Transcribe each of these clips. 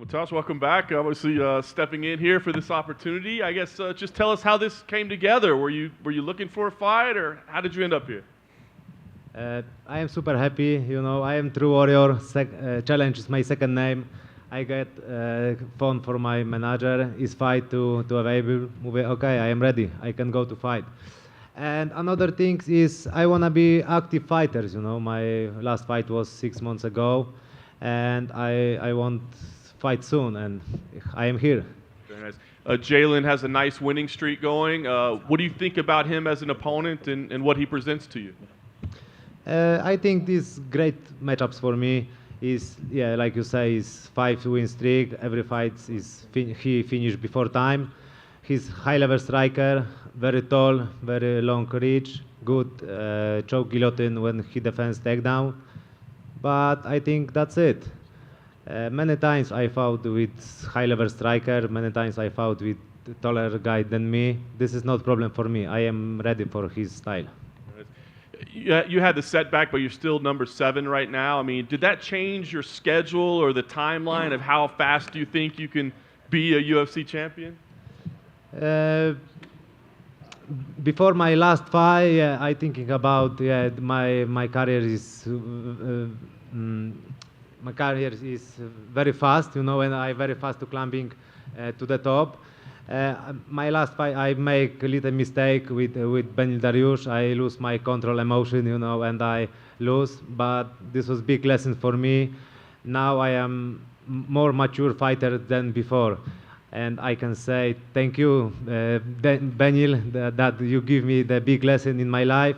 Well, Mateusz, welcome back. Obviously, stepping in here for this opportunity. I guess just tell us how this came together. Were you looking for a fight, or how did you end up here? I am super happy. I am True Warrior. Challenge is my second name. I get phone for my manager. Is fight to available? Okay, I am ready. I can go to fight. And another thing is I wanna be active fighters. My last fight was 6 months ago, and I want fight soon, and I am here. Very nice. Jalin has a nice winning streak going. What do you think about him as an opponent and what he presents to you? I think these great matchups for me is, yeah, like you say, is 5 win streak. Every fight is he finished before time. He's high-level striker, very tall, very long reach, good choke guillotine when he defends takedown. But I think that's it. Many times I fought with high-level striker. Many times I fought with taller guy than me. This is not problem for me. I am ready for his style. You had the setback, but you're still number 7 right now. I mean, did that change your schedule or the timeline of how fast do you think you can be a UFC champion? Before my last fight, yeah, I thinking about my career is very fast, and I very fast to climbing to the top. My last fight, I make a little mistake with Benil Dariush. I lose my control emotion, and I lose. But this was big lesson for me. Now I am more mature fighter than before, and I can say thank you, Benil, that you give me the big lesson in my life.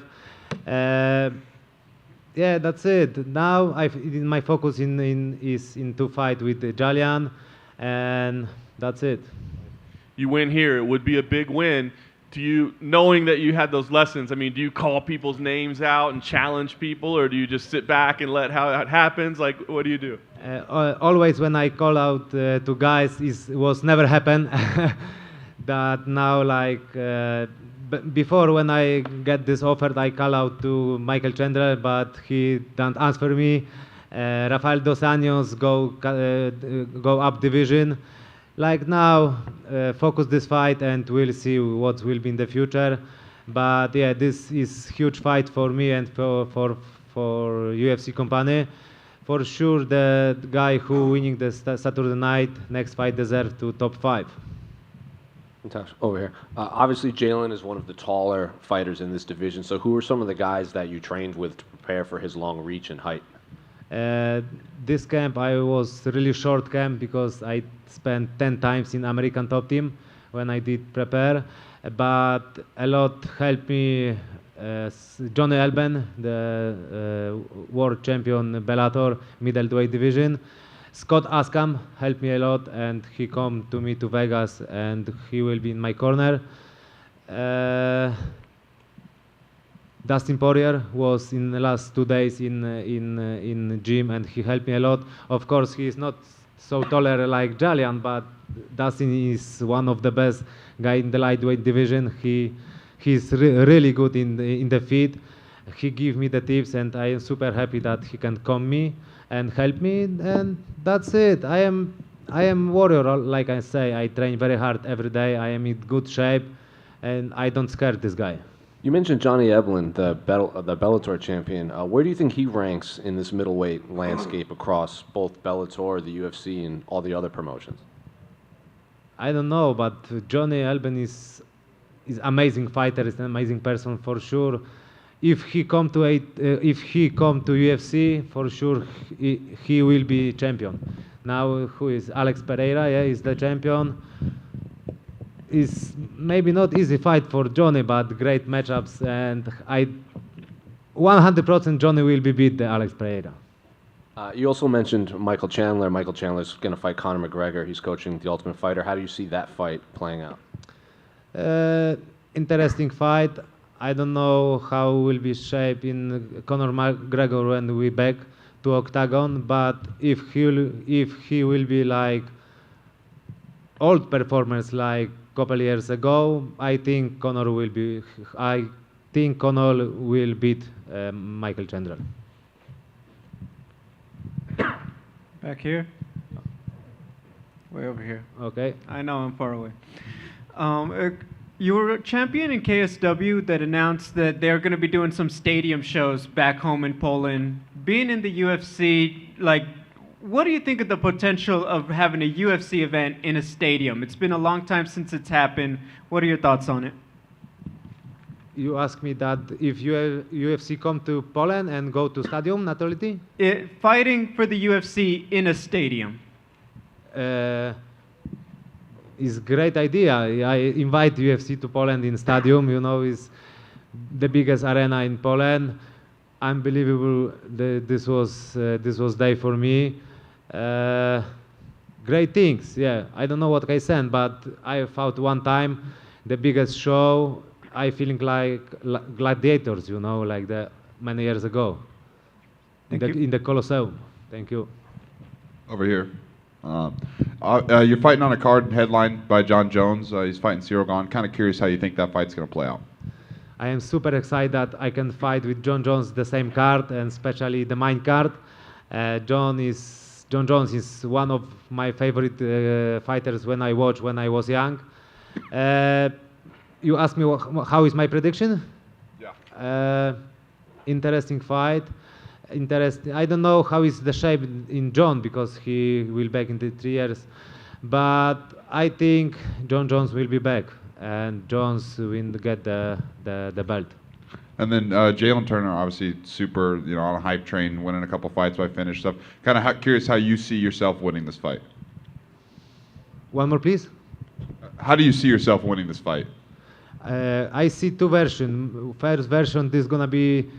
Yeah, that's it. Now my focus is to fight with Jalin, and that's it. You win here, it would be a big win. Knowing that you had those lessons, I mean, do you call people's names out and challenge people, or do you just sit back and let how it happens? Like, what do you do? Always when I call out to guys, it was never happen. That now, before when I get this offer, I call out to Michael Chandler, but he don't answer me. Rafael Dos Anjos go up division. Like now, focus this fight and we'll see what will be in the future. But yeah, this is huge fight for me and for UFC company. For sure, the guy who winning the Saturday night next fight deserves to top 5. Mateusz, over here. Obviously, Jalin is one of the taller fighters in this division. So who are some of the guys that you trained with to prepare for his long reach and height? This camp, I was really short camp because I spent 10 times in American top team when I did prepare. But a lot helped me. Johnny Elben, the world champion Bellator middleweight division. Scott Askam helped me a lot, and he come to me to Vegas, and he will be in my corner. Dustin Poirier was in the last 2 days in gym, and he helped me a lot. Of course, he is not so taller like Jalin, but Dustin is one of the best guy in the lightweight division. He's really good in the feet. He give me the tips, and I am super happy that he can come me and help me. And that's it. I am warrior, like I say. I train very hard every day. I am in good shape, and I don't scare this guy. You mentioned Johnny Eblen, the Bellator champion. Where do you think he ranks in this middleweight landscape across both Bellator, the UFC, and all the other promotions? I don't know, but Johnny Elben is amazing fighter. Is an amazing person for sure. If he come to UFC, for sure he will be champion. Now who is Alex Pereira? Yeah, is the champion. Is maybe not easy fight for Johnny, but great matchups, and 100% Johnny will be beat the Alex Pereira. You also mentioned Michael Chandler. Michael Chandler's going to fight Conor McGregor. He's coaching The Ultimate Fighter. How do you see that fight playing out? Interesting fight. I don't know how will be shape in Conor McGregor when we back to octagon, but if he will be like old performers like couple years ago, I think Conor will beat Michael Chandler. Back here. Way over here. Okay. I know I'm far away. You were a champion in KSW that announced that they're going to be doing some stadium shows back home in Poland. Being in the UFC, like, what do you think of the potential of having a UFC event in a stadium? It's been a long time since it's happened. What are your thoughts on it? You ask me that if UFC come to Poland and go to stadium, naturally? Fighting for the UFC in a stadium. Is great idea. I invite UFC to Poland in stadium. You know, is the biggest arena in Poland. Unbelievable. This was day for me. Great things. Yeah, I don't know what I said, but I fought one time, the biggest show. I feeling like gladiators. You know, like the many years ago. In the Colosseum. Thank you. Over here. You're fighting on a card headlined by John Jones. He's fighting Cyril Gane. Kind of curious how you think that fight's going to play out. I am super excited that I can fight with John Jones the same card, and especially the main card. John Jones is one of my favorite fighters when I was young. You asked me how is my prediction? Yeah. Interesting fight. Interesting. I don't know how is the shape in John because he will back in the 3 years, but I think John Jones will be back and Jones will get the belt. And then Jalin Turner, obviously super, on a hype train, winning a couple fights by finish stuff. Kind of curious how you see yourself winning this fight. One more, please. How do you see yourself winning this fight? I see two versions. First version, this is gonna be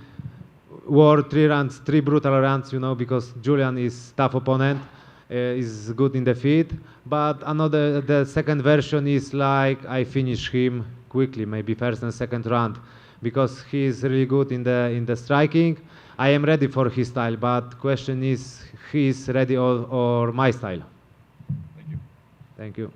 war, 3 rounds, 3 brutal rounds, because Julian is tough opponent, is good in the feet. But the second version is like I finish him quickly, maybe first and second round, because he is really good in the striking. I am ready for his style, but question is he is ready or my style. Thank you. Thank you.